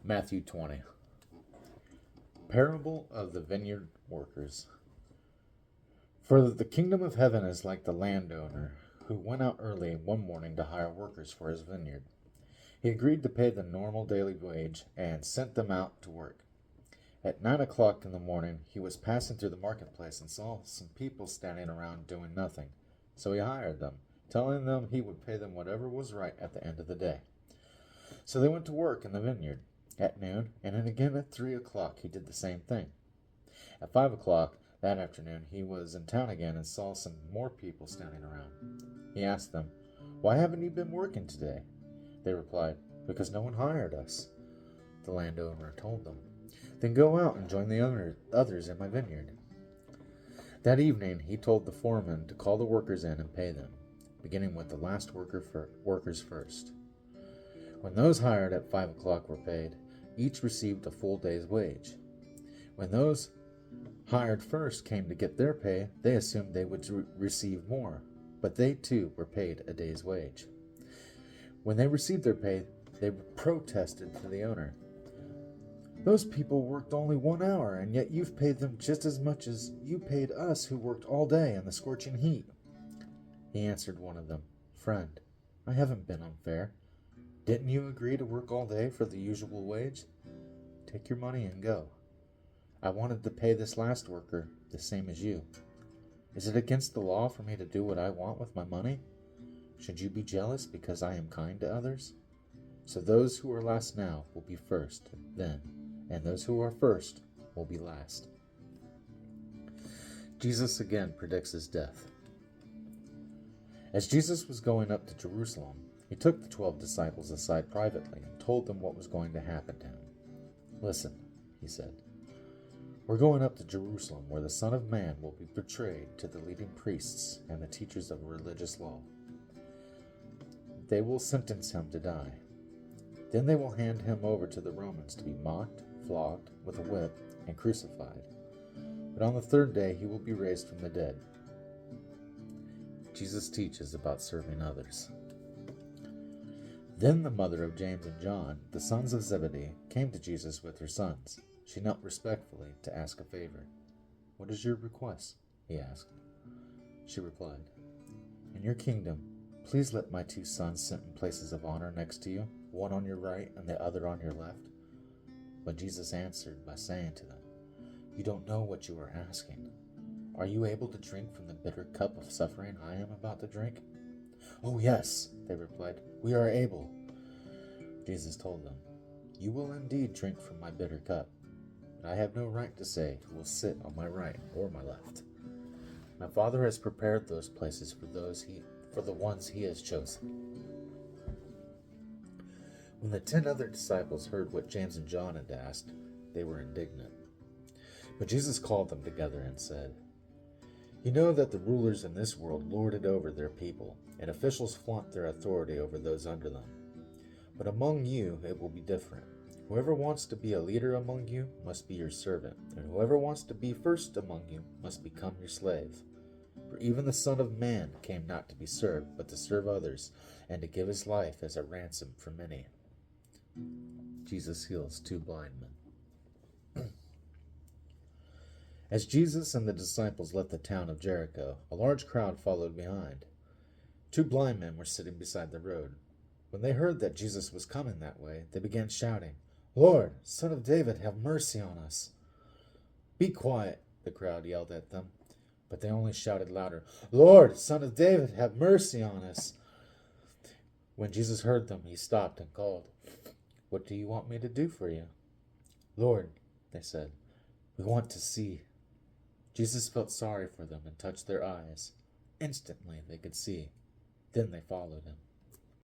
Matthew 20. Parable of the vineyard workers. For the kingdom of heaven is like the landowner who went out early one morning to hire workers for his vineyard. He agreed to pay the normal daily wage and sent them out to work. At 9 o'clock in the morning, he was passing through the marketplace and saw some people standing around doing nothing. So he hired them, telling them he would pay them whatever was right at the end of the day. So they went to work in the vineyard at noon, and then again at 3 o'clock he did the same thing. At 5 o'clock that afternoon he was in town again and saw some more people standing around. He asked them, "Why haven't you been working today?" They replied, "Because no one hired us." The landowner told them, "Then go out and join the others in my vineyard." That evening he told the foreman to call the workers in and pay them, beginning with the last workers first. When those hired at 5 o'clock were paid, each received a full day's wage. When those hired first came to get their pay, they assumed they would receive more, but they too were paid a day's wage. When they received their pay, they protested to the owner. "Those people worked only 1 hour, and yet you've paid them just as much as you paid us who worked all day in the scorching heat." He answered one of them, "Friend, I haven't been unfair. Didn't you agree to work all day for the usual wage? Take your money and go. I wanted to pay this last worker the same as you. Is it against the law for me to do what I want with my money? Should you be jealous because I am kind to others? So those who are last now will be first then, and those who are first will be last." Jesus again predicts his death. As Jesus was going up to Jerusalem, he took the 12 disciples aside privately and told them what was going to happen to him. "Listen," he said, "we're going up to Jerusalem, where the Son of Man will be betrayed to the leading priests and the teachers of religious law. They will sentence him to die. Then they will hand him over to the Romans to be mocked, flogged with a whip, and crucified. But on the third day he will be raised from the dead." Jesus teaches about serving others. Then the mother of James and John, the sons of Zebedee, came to Jesus with her sons. She knelt respectfully to ask a favor. "What is your request?" he asked. She replied, "In your kingdom, please let my 2 sons sit in places of honor next to you, one on your right and the other on your left." But Jesus answered by saying to them, "You don't know what you are asking. Are you able to drink from the bitter cup of suffering I am about to drink?" "Oh, yes," they replied, "we are able." Jesus told them, "You will indeed drink from my bitter cup, but I have no right to say who will sit on my right or my left. My Father has prepared those places for the ones he has chosen." When the 10 other disciples heard what James and John had asked, they were indignant. But Jesus called them together and said, "You know that the rulers in this world lord it over their people, and officials flaunt their authority over those under them. But among you it will be different. Whoever wants to be a leader among you must be your servant, and whoever wants to be first among you must become your slave. For even the Son of Man came not to be served, but to serve others, and to give his life as a ransom for many." Jesus heals 2 blind men. As Jesus and the disciples left the town of Jericho, a large crowd followed behind. 2 blind men were sitting beside the road. When they heard that Jesus was coming that way, they began shouting, "Lord, Son of David, have mercy on us." "Be quiet," the crowd yelled at them, but they only shouted louder, "Lord, Son of David, have mercy on us." When Jesus heard them, he stopped and called, "What do you want me to do for you?" "Lord," they said, "we want to see." Jesus felt sorry for them and touched their eyes. Instantly they could see. Then they followed him.